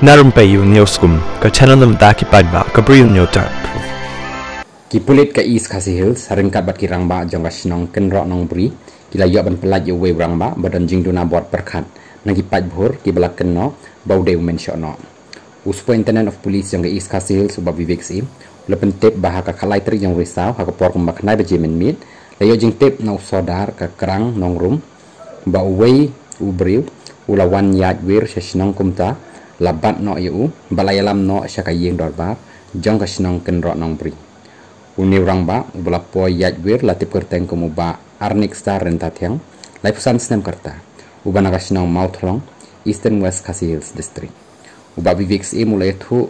Narum payu nioskum ka channel nam ta ki padba ka briu nyota. Ki pulit ka East Khasi Hills harengkat bat ki rangba jong ka snong kenro nong bri ki la yo ban pelat yo we rangba badan jing duna bot perkhat nang ki paj bhur ki balak kenno baude men shono. Superintendent of Police jong ka East Khasi Hills ubab Vivek si lepen tip bah ka khalai tri jong risau ha ka por kum baknai ba jemen mit la yo jing tip na sodar ka krang nong rum ba we ubriu ulawan yaj wir shnong kumta labat no yu balayalam no syakayeng dorbar jong ka snong kenro nong bri uni rangba ubala po yaj wir latip kerteng kumuba arnik star renta thiang lai pusan snem karta ubana ka snong mauthlong Eastern West Khasi Hills district uba Vivek si mulai thu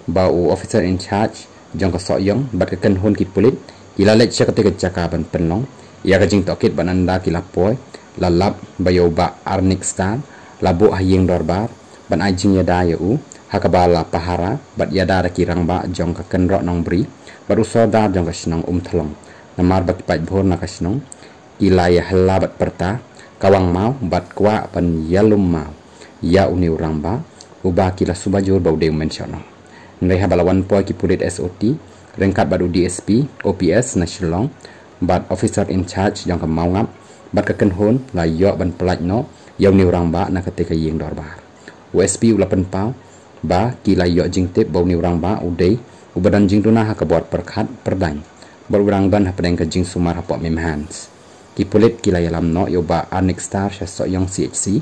ba u officer in charge jong ka soyong bat ka ken hun ki pulit ila lech syakate ka jakaban penlong ya ka jing tokit bananda kila poy lalap bayoba arnik star labu hayeng dorbar ban ajing yada yu hakabala pahara bat yada rakirang ba jong ka kenro nong bri baru soda jong ka snong thlong namar bat paj bhor na ka snong ilaya halla bat perta kawang mau bat kwa pan yalum mau ya uni urang ba uba kila subajur baude mentiono nai habalawan po ki pulit SOT rengkat baru DSP OPS nasional bat officer in charge jong ka maungap bat ka kenhon la yo ban pelaj no yaw ni urang ba na ketika yeng dorbar USP ulapan pau ba kila yo jing tip bau ni urang ba udai ubadan jing tuna ha kabot perkhat perdang bar urang ban ha pedeng ka jing sumar ha po memhans ki pulit kila yalam no yo ba anik star sha so yong CHC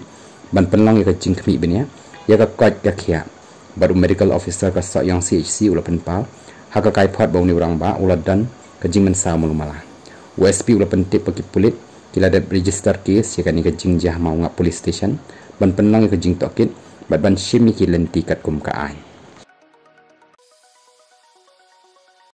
ban penlong ya ka jing khmi benia ya ka kwat ka khia baru medical officer ka so yong CHC ulapan pau ha ka kai phot bau ni urang ba uladan ka jing men sa mulumala USP ulapan tip ki pulit kila dat register case ya ka ni ka jing jah mau ngap police station ban penlong ya ka jing tokit bat ban shimi ki lenti kat kum ka ai